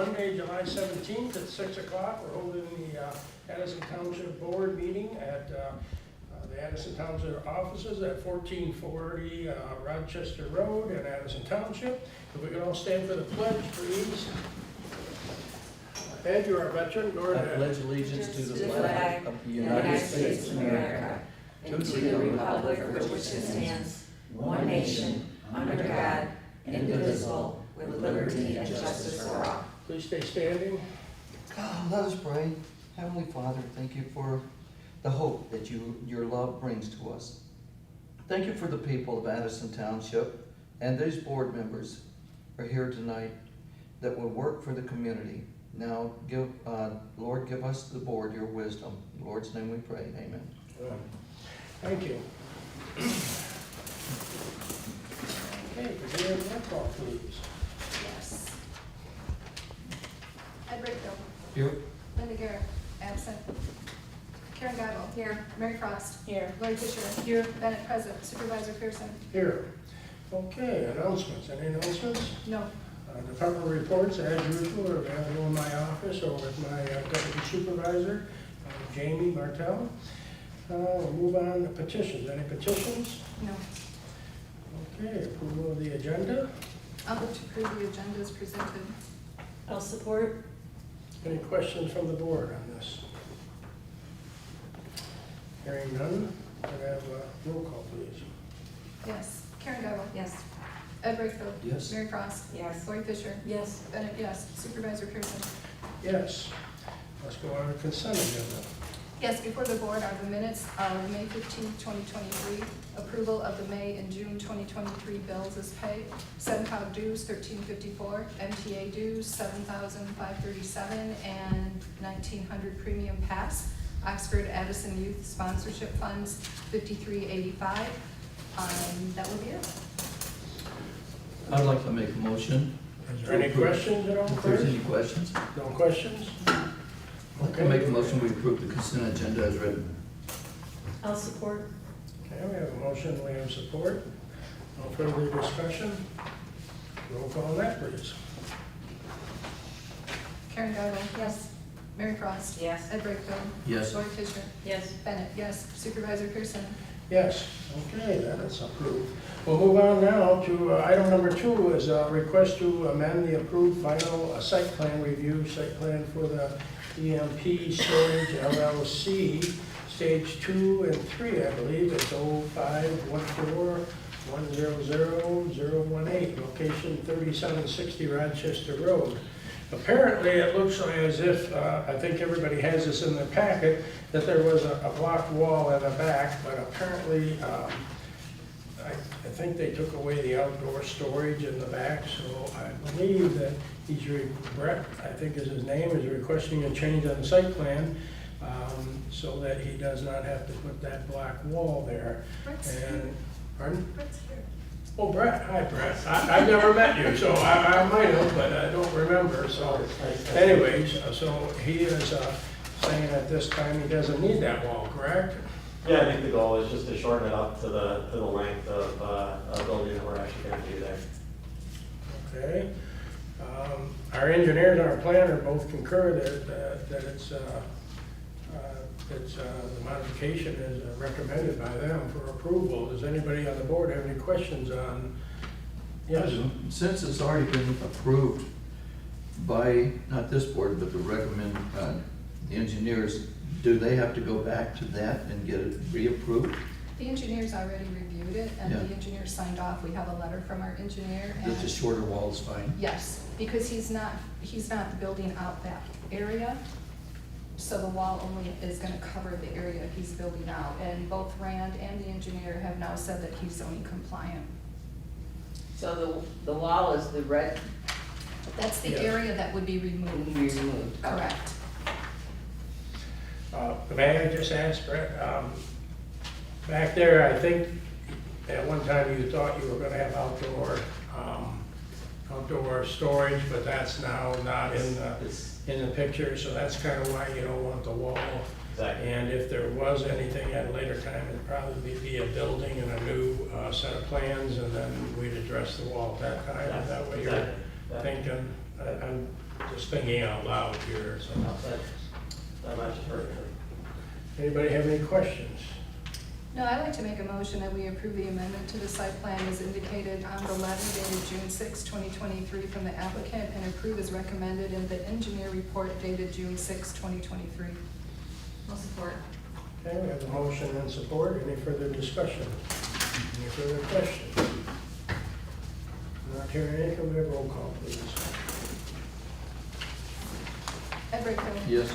Monday, July 17th at 6 o'clock. We're holding the Addison Township Board meeting at the Addison Township offices at 1440 Rochester Road in Addison Township. If we could all stand for the pledge, please. Ed, you're our veteran. Go I ahead. pledge allegiance to the flag of the United States of America and to the republic for which it stands, one nation, under God, indivisible, with liberty and justice for all. Please stay standing. Let us pray. Heavenly Father, thank you for the hope that your love brings to us. Thank you for the people of Addison Township, and these board members are here tonight that will work for the community. Now, Lord, give us the board your wisdom. In the Lord's name we pray. Amen. Thank you. Okay, could we have a roll call, please? Yes. Ed Rickville. Here. Linda Garrett. Absent. Karen Geibel. Here. Mary Frost. Here. Lori Fisher. Here. Bennett present. Supervisor Pearson. Here. Okay, announcements. Any announcements? No. Department reports, as usual, are available in my office or with my deputy supervisor, Jamie Martell. We'll move on to petitions. Any petitions? No. Okay, approval of the agenda. I'll move to approve the agenda as presented. I'll support. Any questions from the board on this? Hearing none, could I have a roll call, please? Yes. Karen Geibel. Yes. Ed Rickville. Yes. Mary Frost. Yes. Lori Fisher. Yes. Bennett, yes. Supervisor Pearson. Yes. Let's go on to consent agenda. Yes, before the board are the minutes of May 15, 2023, approval of the May and June 2023 bills as paid, SENCOG dues $1,354, MTA dues $7,537, and $1,900 premium pass, Oxford Addison Youth Sponsorship Funds $53.85. That would be it. I'd like to make a motion. Is there any questions at all, If there's Chris? any questions, No questions? I'd like to make a motion we approve the consent agenda as written. I'll support. Okay, we have a motion, we have support. No further discussion. Roll call on that, please. Karen Geibel. Yes. Mary Frost. Yes. Ed Rickville. Yes. Lori Fisher. Yes. Bennett, yes. Supervisor Pearson. Yes, okay, that is approved. We'll move on now to item number 2 is a request to amend the approved final site plan review, site plan for the EMP Storage LLC, stage 2 and 3, I believe. It's 0514-100-018, location 3760 Rochester Road. Apparently, it looks as if, I think everybody has this in their packet, that there was a block wall in the back, but apparently, I think they took away the outdoor storage in the back, so I believe that Brett, I think is his name, is requesting a change on the site plan, so that he does not have to put that black wall there. Brett's And, pardon? Brett's here. Oh, Brett, hi Brett. I've never met you, so I might have, but I don't remember, so anyways, so he is saying at this time he doesn't need that wall, correct? Yeah, I think the goal is just to shorten it up to the length of a building that we're actually going to do there. Okay. Our engineers and our planner both concur that the modification is recommended by them for approval. Does anybody on the board have any questions on? Yes. Since it's already been approved by, not this board, but the recommend, the engineers, do they have to go back to that and get it reapproved? The engineers already reviewed it, and Yeah. the engineer signed off. We have a letter from our engineer. That the And shorter wall is fine? yes, because he's not building out that area, so the wall only is gonna cover the area he's building out. And both Rand and the engineer have now said that he's zoning compliant. So the wall is the red That's the Yes. area that would be removed. removed. Correct. May I just ask, Brett, back there, I think at one time you thought you were gonna have outdoor storage, but that's now not in the picture, so that's kind of why you don't want the wall. Exactly. And if there was anything at a later time, it'd probably be a building and a new set of plans, and then we'd address the wall at that time. Is that what you're Exactly. thinking? I'm just thinking out loud here, so. That matches perfectly. Anybody have any questions? No, I'd like to make a motion that we approve the amendment to the site plan as indicated on the letter dated June 6, 2023 from the applicant and approve as recommended in the engineer report dated June 6, 2023. I'll support. Okay, we have a motion and support. Any further discussion? Any further questions? Not hearing any, can we have roll call, please? Ed Brightfield. Yes.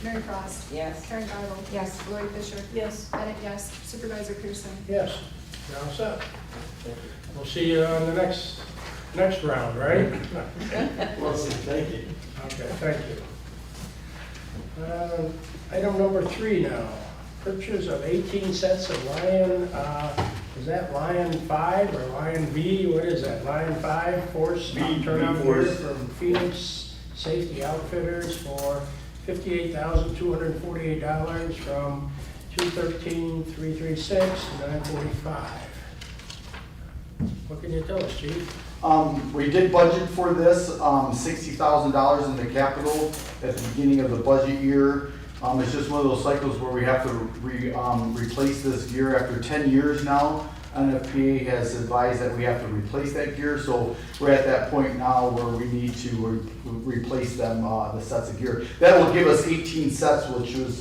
Mary Frost. Yes. Karen Garbel. Yes. Lori Fisher. Yes. Bennett, yes. Supervisor Pearson. Yes, you're all set. We'll see you on the next round, right? Well, thank you. Okay, thank you. Item number 3 now, purchase of 18 sets of Lion, is that Lion 5 or Lion V? What is that? Lion 5 Force turnout gear from Phoenix Safety Outfitters for $58,248 from 213,336,945. What can you tell us, Chief? We did budget for this, $60,000 in the capital at the beginning of the budget year. It's just one of those cycles where we have to replace this gear after 10 years now. NFPA has advised that we have to replace that gear, so we're at that point now where we need to replace them, the sets of gear. That will give us 18 sets, which is,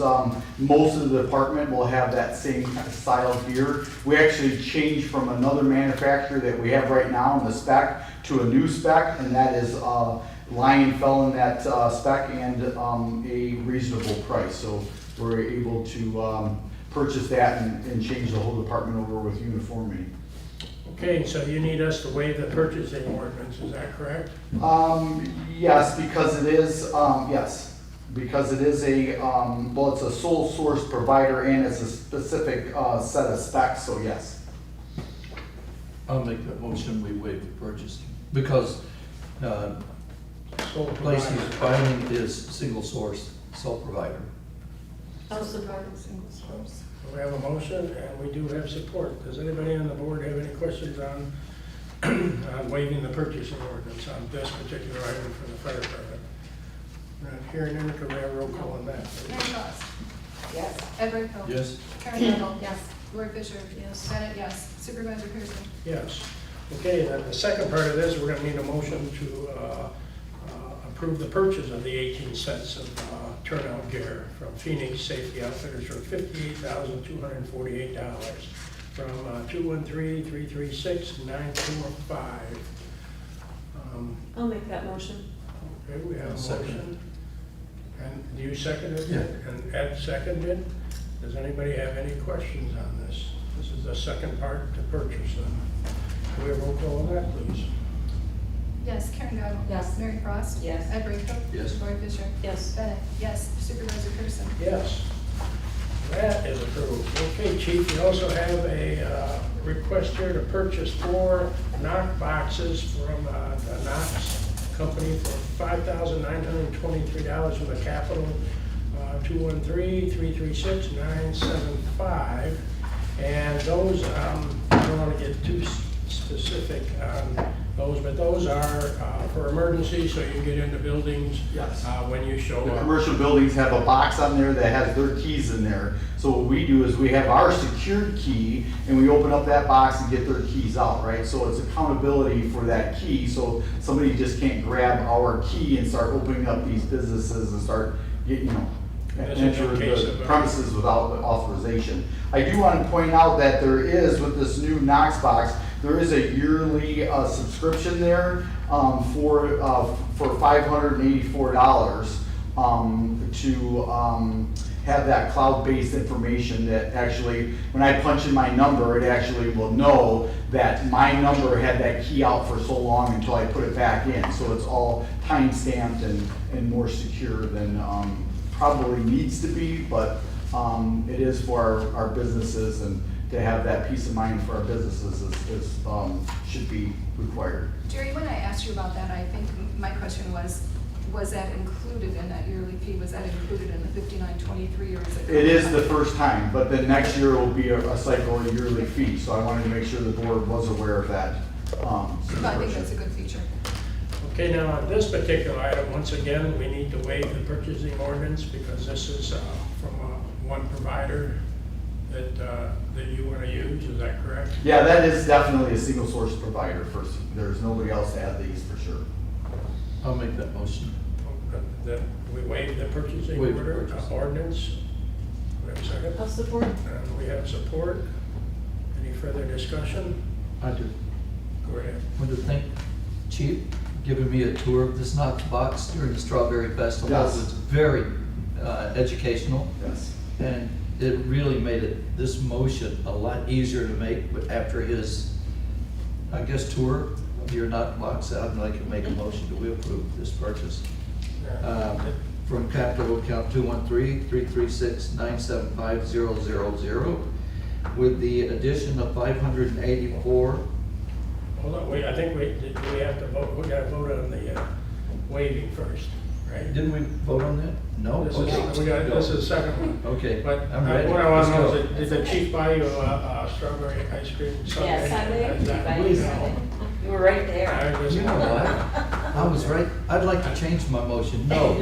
most of the department will have that same kind of style gear. We actually changed from another manufacturer that we have right now in the spec to a new spec, and that is, Lion fell in that spec and a reasonable price. So we're able to purchase that and change the whole department over with uniformity. Okay, so you need us to waive the purchasing ordinance, is that correct? Yes, because it is, yes, because it is a, well, it's a sole source provider and it's a specific set of specs, so yes. I'll make that motion, we waive the purchase, because Sole Lacey's provider. buying is single source, sole provider. I'll support. Single source. We have a motion and we do have support. Does anybody on the board have any questions on waiving the purchasing ordinance on this particular item for the fire department? Not hearing any, can we have a roll call on that, Mary please? Frost. Yes. Ed Brightfield. Yes. Karen Garbel. Yes. Lori Fisher. Yes. Bennett, yes. Supervisor Pearson. Yes. Okay, then the second part of this, we're gonna need a motion to approve the purchase of the 18 sets of turnout gear from Phoenix Safety Outfitters for $58,248 from 213,336,945. I'll make that motion. Okay, we have a Second. motion. And do you second it? Yeah. And Ed seconded. Does anybody have any questions on this? This is the second part to purchase them. Can we have a roll call on that, please? Yes. Karen Garbel. Yes. Mary Frost. Yes. Ed Brightfield. Yes. Lori Fisher. Yes. Bennett, yes. Supervisor Pearson. Yes. That is approved. Okay, Chief, you also have a request here to purchase 4 knock boxes from the Knox Company for $5,923 from the Capital 213-336-975. And those, I don't want to get too specific on those, but those are for emergencies, so you can get into buildings Yes. when you show The up. commercial buildings have a box on there that has their keys in there. So what we do is we have our secured key and we open up that box and get their keys out, right? So it's accountability for that key, so somebody just can't grab our key and start opening up these businesses and start getting, This is in enter case the of, premises without authorization. I do want to point out that there is, with this new Knox box, there is a yearly subscription there for $584 to have that cloud-based information that actually, when I punch in my number, it actually will know that my number had that key out for so long until I put it back in. So it's all time-stamped and more secure than probably needs to be, but it is for our businesses, and to have that peace of mind for our businesses is should be required. Jerry, when I asked you about that, I think my question was that included in that yearly fee? Was that included in the $59.23, or is it? It is the first time, but then next year will be a cycle, a yearly fee, so I wanted to make sure the board was aware of that. No, I think that's a good feature. Okay, now on this particular item, once again, we need to waive the purchasing ordinance because this is from one provider that you want to use, is that correct? Yeah, that is definitely a single source provider first. There's nobody else to add these for sure. I'll make that motion. That we waive the purchasing Waive the order, purchase. Ordinance. We have a second? I'll support. And we have support. Any further discussion? I do. Go ahead. I want to thank Chief giving me a tour of this Knox box during the Strawberry Festival. Yes. It was very educational, Yes. and it really made this motion a lot easier to make. But after his, I guess, tour of your Knox box, I'd like to make a motion that we approve this purchase. From capital account 213-336-975000 with the addition of 584. Hold on, wait, I think we have to vote, we gotta vote on the waiving first, right? Didn't we vote on that? No? This Okay. is, this is the second one. Okay, But I'm ready. what I want to Let's know go. is, did the chief buy you a strawberry ice cream sundae? Yeah, Sunday, Is that- by Sunday. You were right there. I just You know want- what? I was right. I'd like to change my motion. No.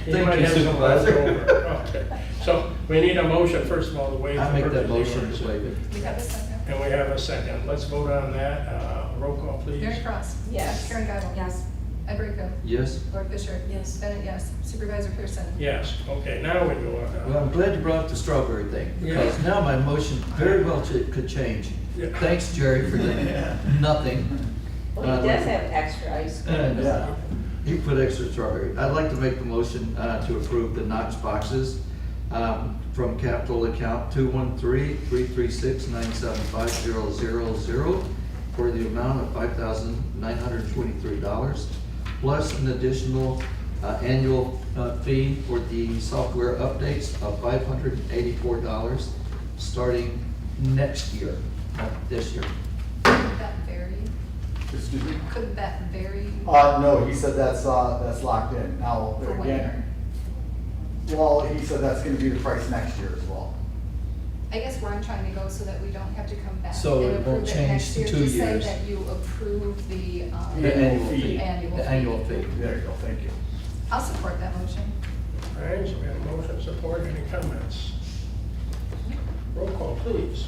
You Thank might you, have some left Supervisor. over. Okay. So we need a motion, first of all, to waive the I make that purchasing motion orders. to waive it. We have a second. And we have a second. Let's vote on that. Roll call, please. Mary Cross. Yes. Karen Guyval. Yes. Ed Brightfield. Yes? Lori Fisher. Yes. Bennett, yes. Supervisor Pearson. Yes, okay, now we go on. Well, I'm glad you brought up the strawberry thing, because now my motion very well could change. Yeah. Thanks, Jerry, for the nothing. Well, he does have extra ice cream. And, Yeah. he put extra strawberry. I'd like to make the motion to approve the Knox boxes from capital account 213-336-975000 for the amount of $5,923, plus an additional annual fee for the software updates of $584, starting next year, not this year. Could that vary? Excuse me? Could that vary No, he said that's locked in. Now, for one again, year? well, he said that's gonna be the price next year as well. I guess where I'm trying to go so that we don't have to come back So and it won't approve it change next to year. 2 Just say years. that you approve the, The annual fee. fee. Annual The fee. annual fee. There you go, thank you. I'll support that motion. All right, so we have a motion support. Any comments? Roll call, please.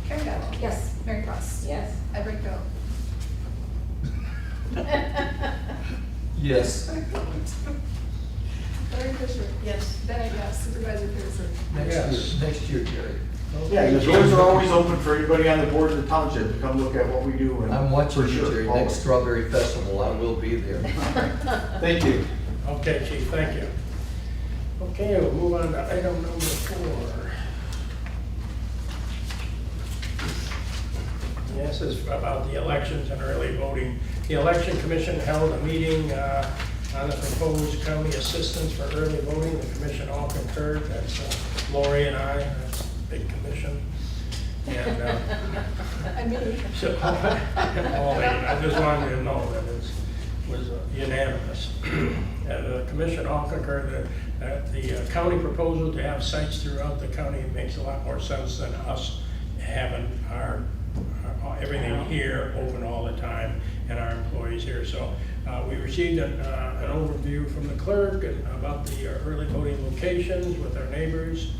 Karen Guyval. Yes. Mary Cross. Yes. Ed Brightfield. Yes. Lori Fisher. Yes. Bennett, yes. Supervisor Pearson. Next year, Jerry. Yeah, the doors are always open for anybody on the board of the township to come look at what we do. And I'm watching for you, sure, Jerry. always. Next Strawberry Festival, I will be there. Thank you. Okay, chief, thank you. Okay, we'll move on to item number 4. This is about the elections and early voting. The Election Commission held a meeting on the proposed county assistance for early voting. The commission all concurred. That's Lori and I, that's a big commission. And I mean, so, I just wanted you to know that it was unanimous. And the commission all concurred that the county proposal to have sites throughout the county makes a lot more sense than us having our everything here open all the time and our employees here. So we received an overview from the clerk and about the early voting locations with our neighbors.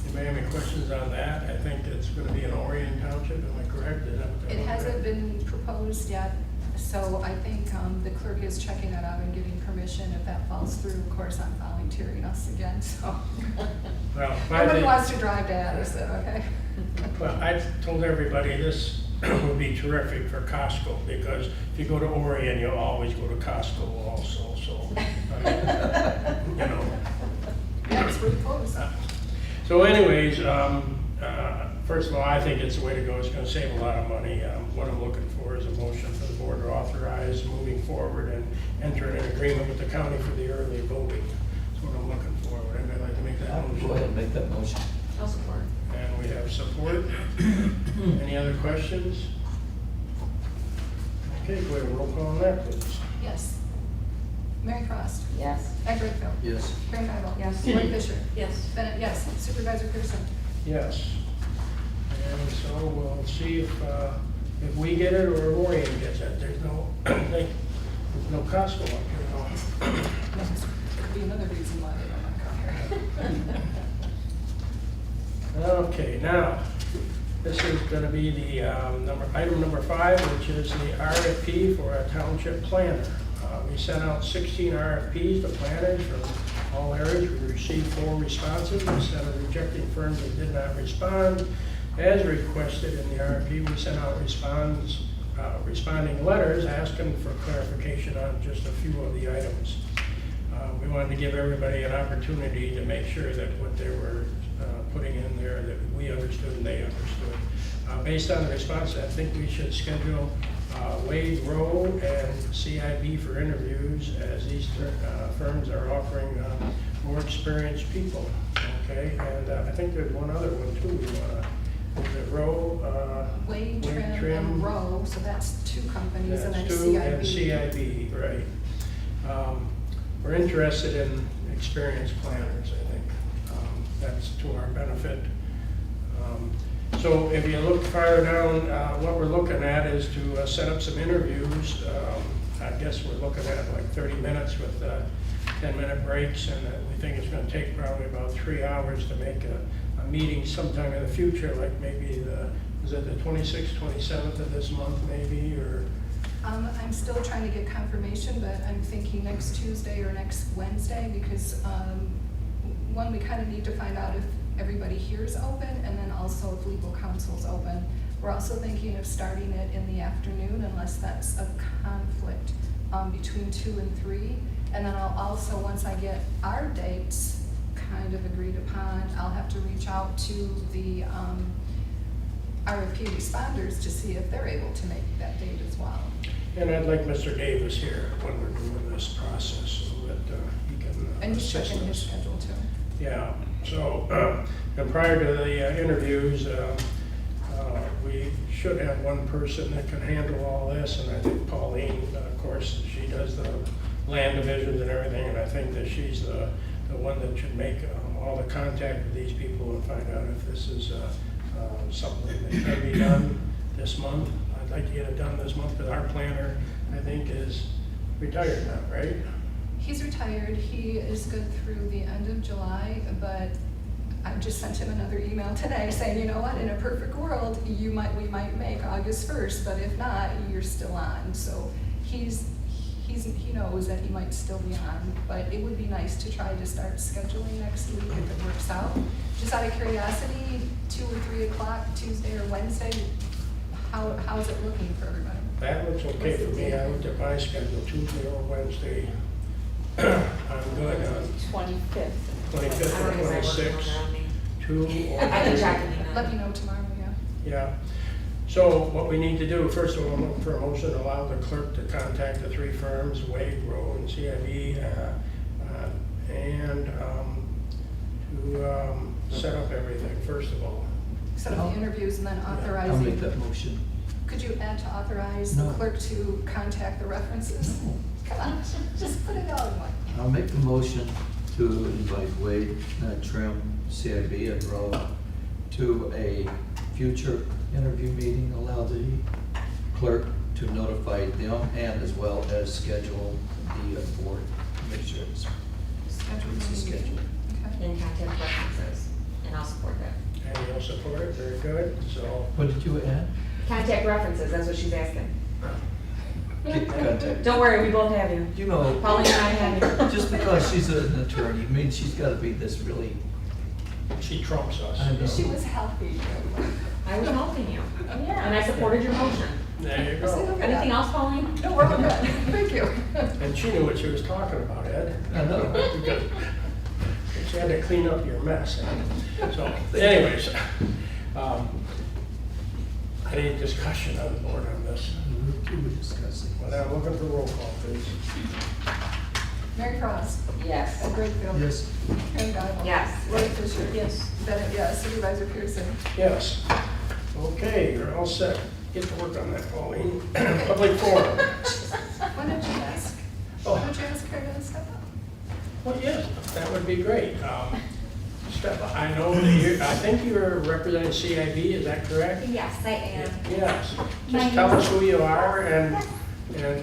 You may have any questions on that. I think it's going to be in Orion Township, am I correct? Is that what they're it looking hasn't at? been proposed yet, so I think the clerk is checking that out and giving permission. If that falls through, of course, I'm volunteering us again, so. Well, Nobody wants to drive to Addison, okay? Well, I told everybody this would be terrific for Costco, because if you go to Orion, you'll always go to Costco also, so, I mean, you know. Yeah, it's pretty close. So anyways, first of all, I think it's the way to go. It's gonna save a lot of money. What I'm looking for is a motion for the board to authorize moving forward and enter an agreement with the county for the early voting. That's what I'm looking for. Would anybody like to make that motion? Go ahead and make that motion. I'll support. And we have support. Any other questions? Okay, go ahead, roll call on that, please. Yes. Mary Cross. Yes. Ed Brightfield. Yes. Karen Guyval. Yes. Lori Fisher. Yes. Bennett, yes. Supervisor Pearson. Yes. And so we'll see if we get it or Orion gets it. There's there's no Costco up here, no. Could be another reason why they don't want to come here. Okay, now, this is gonna be the item number 5, which is the RFP for a township planner. We sent out 16 RFPs to planners from all areas. We received 4 responses. Instead of rejecting firms that did not respond, as requested in the RFP, we sent out responding letters asking for clarification on just a few of the items. We wanted to give everybody an opportunity to make sure that what they were putting in there, that we understood and they understood. Based on the response, I think we should schedule Wade Rowe and CIB for interviews, as these firms are offering more experienced people. Okay, and I think there's one other one too. Is it Rowe? Wade, Trim, and Rowe, so that's 2 companies, and then That's 2 CIB. and CIB, right. We're interested in experienced planners, I think. That's to our benefit. So if you look farther down, what we're looking at is to set up some interviews. I guess we're looking at like 30 minutes with 10-minute breaks, and we think it's going to take probably about 3 hours to make a meeting sometime in the future, like maybe is it the 26th, 27th of this month maybe, or? I'm still trying to get confirmation, but I'm thinking next Tuesday or next Wednesday, because one, we kind of need to find out if everybody here is open, and then also if legal counsel's open. We're also thinking of starting it in the afternoon, unless that's a conflict between 2 and 3. And then I'll also, once I get our dates kind of agreed upon, I'll have to reach out to the RFP responders to see if they're able to make that date as well. And I'd like Mr. Davis here when we're doing this process, so that he can And he's assist checking his us. schedule too. Yeah, so, and prior to the interviews, we should have one person that can handle all this, and I think Pauline, of course, she does the land divisions and everything, and I think that she's the one that should make all the contact with these people and find out if this is something that can be done this month. I'd like to get it done this month, because our planner, I think, is retired now, right? He's retired. He is good through the end of July, but I just sent him another email today saying, you know what, in a perfect world, we might make August 1st, but if not, you're still on. So he knows that he might still be on, but it would be nice to try to start scheduling next week if it works out. Just out of curiosity, 2 or 3 o'clock, Tuesday or Wednesday, how's it looking for everybody? That looks okay for me. I looked at my schedule, Tuesday or Wednesday. I'm good on 25th. 25th or 26th, 2 or I can check and Let me know tomorrow, yeah. Yeah. So what we need to do, first of all, I'm looking for a motion to allow the clerk to contact the 3 firms, Wade, Rowe, and CIB, and to set up everything, first of all. Set up the interviews and then I'll make authorizing. that motion. Could you add to authorize the No. clerk to contact the references? Come on, just put it all in one. I'll make the motion to invite Wade, Trim, CIB, and Rowe to a future interview meeting. Allow the clerk to notify them and as well as schedule the board. Make sure it's Schedule the scheduled. meeting. Okay. And contact references, and I'll support that. And you'll support it, very good, so. What did you add? Contact references, that's what she's asking. Get contact. Don't worry, we both have you. You know, Pauline and I have you. just because she's an attorney, I mean, she's gotta be this really, She trumps us. I know. She was healthy. I was helping you. Yeah. And I supported your motion. There you go. Anything else, Pauline? No, we're good. Thank you. And she knew what she was talking about, Ed. I know. Because she had to clean up your mess. So anyways, any discussion on the board on this? we were discussing. Well, I'm looking for roll call, please. Mary Frost. Yes. Ed Brightfield. Yes. Karen Guyval. Yes. Roy Fisher. Yes. Bennett, yes. Supervisor Pearson. Yes. Okay, you're all set. Get to work on that, Pauline. Public forum. Why don't you ask? Why don't you ask her to step up? Well, yes, that would be great. step up. I know that you, I think you're representing CIB, is that correct? Yes, I am. Yes. My Just tell name us who you are, and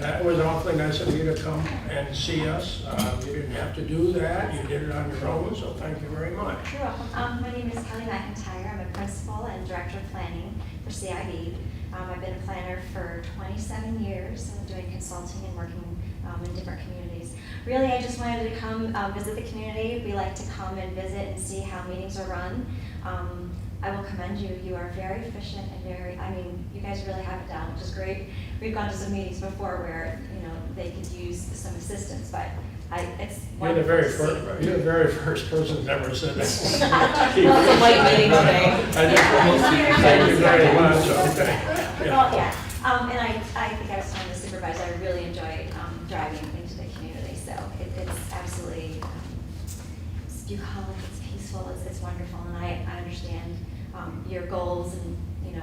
that was awfully nice of you to come and see us. You didn't have to do that, you did it on your own, so thank you very much. You're welcome. My name is Kelly McIntyre. I'm a principal and director of planning for CIB. I've been a planner for 27 years, doing consulting and working in different communities. Really, I just wanted to come visit the community. We like to come and visit and see how meetings are run. I will commend you. You are very efficient and very, I mean, you guys really have it down, which is great. We've gone to some meetings before where, they could use some assistance, but it's You're the wonderful to see. you're the very first person that ever said that. Well, it's a white meeting today. I just, thank you very much, okay. Well, yeah, and I think I was telling the supervisor, I really enjoy driving into the community, so it's absolutely, it's bucolic, it's peaceful, it's wonderful, and I understand your goals and,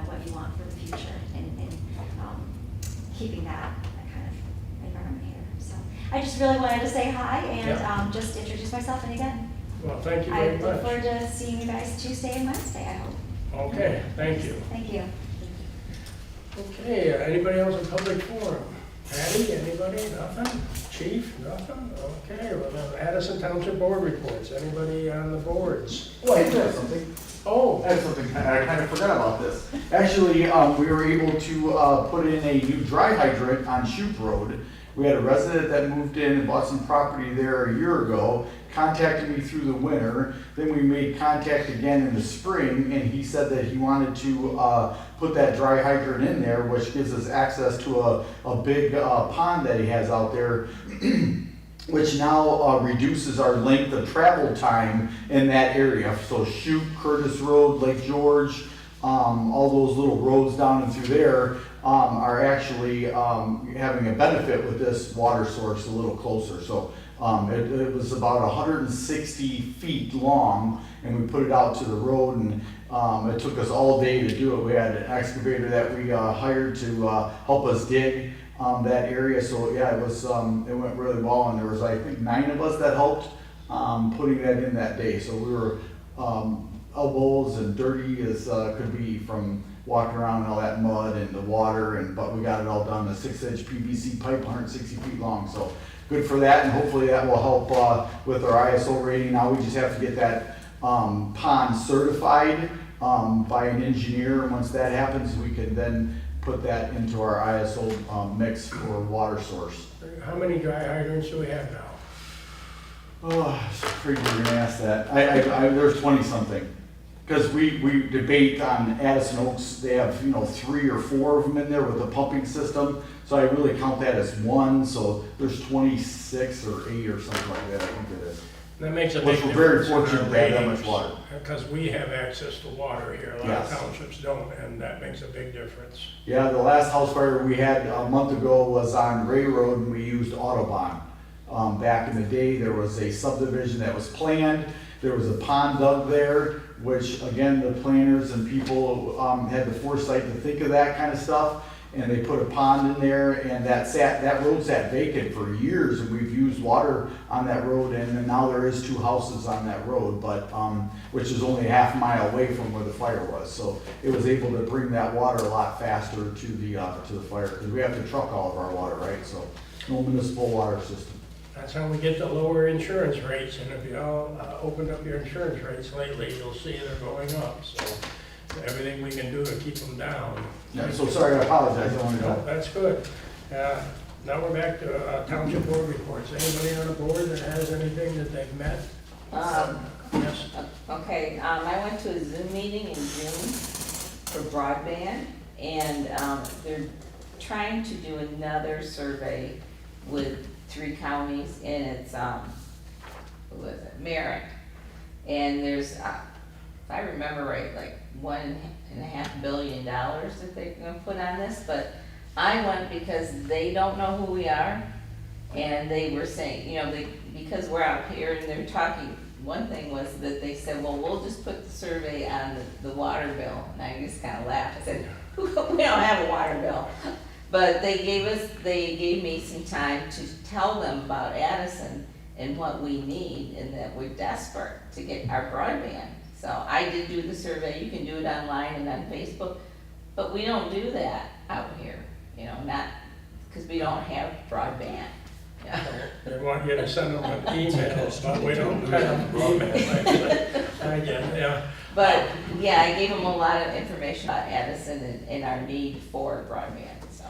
what you want for the future, and keeping that kind of environment here. So I just really wanted to say hi and Yeah. just introduce myself, and again, Well, thank you I very look much. forward to seeing you guys Tuesday and Wednesday, I hope. Okay, thank you. Thank you. Okay, anybody else in public forum? Patty, anybody, nothing? Chief, nothing? Okay, well, then Addison Township Board reports, anybody on the boards? Well, I do have something. Oh, I have something, I kind of forgot about this. Actually, we were able to put in a new dry hydrant on Shoup Road. We had a resident that moved in and bought some property there a year ago, contacted me through the winter. Then we made contact again in the spring, and he said that he wanted to put that dry hydrant in there, which gives us access to a big pond that he has out there, which now reduces our length of travel time in that area. So Shoup, Curtis Road, Lake George, all those little roads down and through there are actually having a benefit with this water source a little closer. So it was about 160 feet long, and we put it out to the road, and it took us all day to do it. We had an excavator that we hired to help us dig that area. So yeah, it went really well, and there was, I think, 9 of us that helped putting that in that day. So we were elbows and dirty as could be from walking around in all that mud and the water, but we got it all done. A 6-inch PVC pipe, 160 feet long. So good for that, and hopefully that will help with our ISO rating. Now we just have to get that pond certified by an engineer, and once that happens, we can then put that into our ISO mix for water source. how many dry hydrants do we have now? Oh, it's crazy you're gonna ask that. There's 20 something. Because we debate on Addison Oaks, they have 3 or 4 of them in there with a pumping system. So I really count that as one. So there's 26 or 8 or something like that. I think it is. That makes a big Which difference. we're very fortunate to have that much ratings, water. Because we have access to water here, a lot of Yes. townships don't, and that makes a big difference. Yeah, the last house fire we had a month ago was on Ray Road, and we used Autobahn. Back in the day, there was a subdivision that was planned. There was a pond dug there, which again, the planners and people had the foresight to think of that kind of stuff. And they put a pond in there, and that road sat vacant for years, and we've used water on that road, and now there is 2 houses on that road, but which is only a half mile away from where the fire was. So it was able to bring that water a lot faster to the fire, because we have to truck all of our water, right? So no municipal water system. That's how we get the lower insurance rates, and if you all opened up your insurance rates lately, you'll see they're going up, so everything we can do to keep them down. Yeah, so sorry, I apologize, I wanted No, to. that's good. Now we're back to township board reports. Anybody on the board that has anything that they've met? Yes? Okay, I went to a Zoom meeting in June for broadband, and they're trying to do another survey with 3 counties, and it's, what was it, Merritt. And there's, if I remember right, like $1.5 billion that they're gonna put on this, but I went because they don't know who we are, and they were saying, because we're out here and they're talking, one thing was that they said, well, we'll just put the survey on the water bill, and I just kinda laughed, I said, we don't have a water bill. But they gave me some time to tell them about Addison, and what we need, and that we're desperate to get our broadband. So I did do the survey, you can do it online and on Facebook, but we don't do that out here, you know, not, because we don't have broadband. Yeah. They want you to send them an email, but we don't have email. I get it, yeah. But, yeah, I gave them a lot of information about Addison and our need for broadband, so.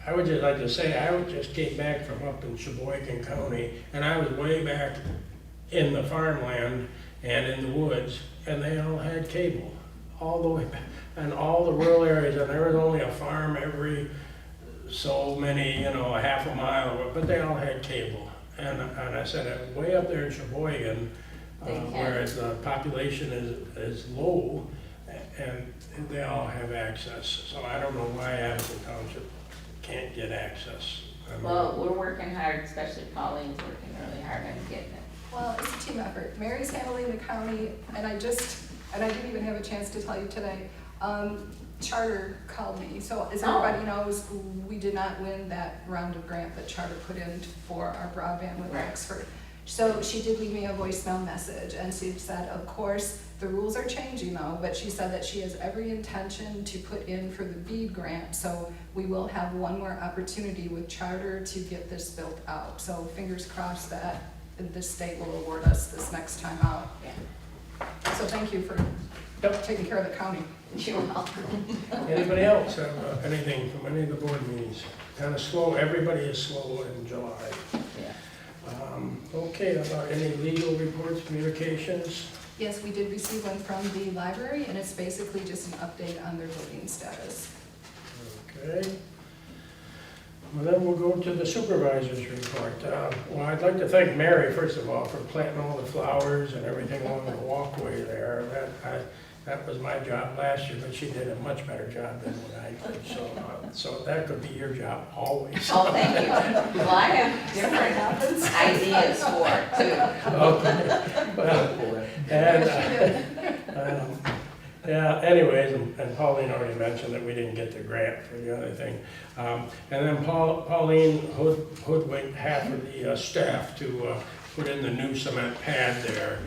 I would just like to say, I just came back from up in Sheboygan County, and I was way back in the farmland and in the woods, and they all had cable, all the way back, and all the rural areas, and there was only a farm every so many, you know, a half a mile, but they all had cable. And I said, way up there in Sheboygan, where the population is low, and they all have access. So I don't know why Addison Township can't get access. I mean, Well, we're working hard, especially Pauline's working really hard on getting it. Well, it's a team effort. Mary's handling the county, and I didn't even have a chance to tell you today. Charter called me, so as everybody knows, we did not win that round of grant that Charter put in for our broadband with Right. Oxford. So she did leave me a voicemail message, and she said, of course, the rules are changing though, but she said that she has every intention to put in for the BEAD grant, so we will have one more opportunity with Charter to get this built out. So fingers crossed that the state will award us this next time out. Yeah. So thank you for taking care of the county. You're welcome. Anybody else have anything from any of the board meetings? Kind of slow, everybody is slow in July. Yeah. Okay, about any legal reports, communications? Yes, we did receive one from the library, and it's basically just an update on their voting status. Okay. Well, then we'll go to the supervisor's report. Well, I'd like to thank Mary, first of all, for planting all the flowers and everything along the walkway there. That was my job last year, but she did a much better job than what I did. So that could be your job always. Oh, thank you. Well, I have different ideas for it too. Okay. Well, and, yeah, anyways, and Pauline already mentioned that we didn't get the grant for the other thing. And then Pauline hoodwinked half of the staff to put in the new cement pad there.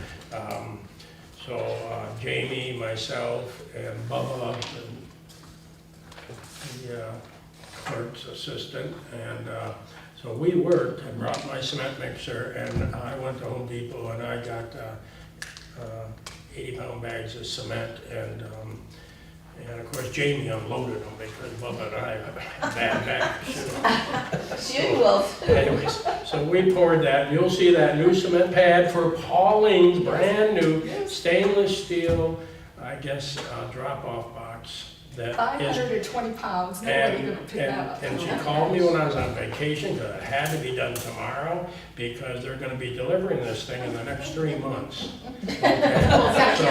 So Jamie, myself, and Bubba, and the clerk's assistant, and so we worked. I brought my cement mixer, and I went to Home Depot, and I got 80-pound bags of cement, and of course Jamie unloaded them because Bubba and I have bad backs. She will. Anyways, so we poured that. You'll see that new cement pad for Pauline's brand new stainless steel, I guess, drop-off box. That is, 520 pounds, nobody gonna pick that up. and she called me when I was on vacation because it had to be done tomorrow because they're going to be delivering this thing in the next 3 months. Okay. So,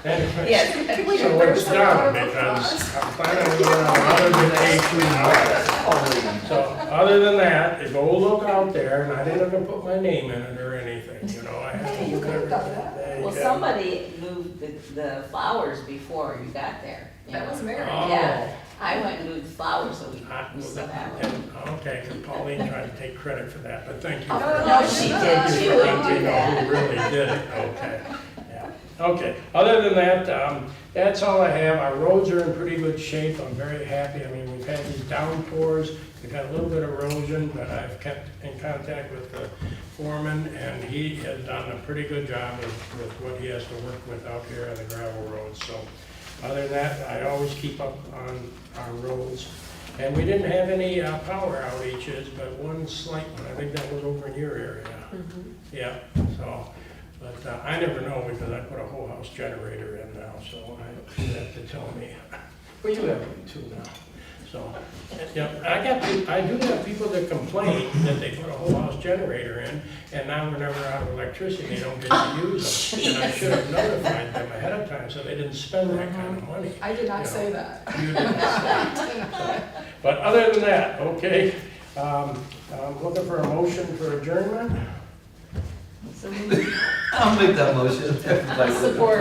anyways, Yes. Can we so reverse it's the done round of because applause? I'm planning on going on 118 hours. So other than that, go look out there, and I didn't even put my name in it or anything, you know. I had to Hey, you move could have done everything. that. There you Well, go. somebody moved the flowers before you got there. you That know. was Mary. Oh. Yeah, I went and moved the flowers, so we still have them. Okay, because Pauline tried to take credit for that, but thank you. No, for- No, she did, You she really wouldn't do know that. who really did it, okay, yeah. Okay, other than that, that's all I have. Our roads are in pretty good shape, I'm very happy. I mean, we've had these downpours, we've had a little bit of erosion, but I've kept in contact with the foreman, and he has done a pretty good job with what he has to work with out here on the gravel roads. So, other than that, I always keep up on our roads. And we didn't have any power outages, but one slight one, I think that was over in your area. Yeah, so, but I never know because I put a whole house generator in now, so you have to tell me. Well, you have one too now. So, yeah, I do have people that complain that they put a whole house generator in, and now we're never out of electricity, they don't get to use them. And I should have notified them ahead of time so they didn't spend that kind of money. I did not You say know. that. You didn't. So, but other than that, okay, I'm looking for a motion for adjournment. I'll make that motion. Support.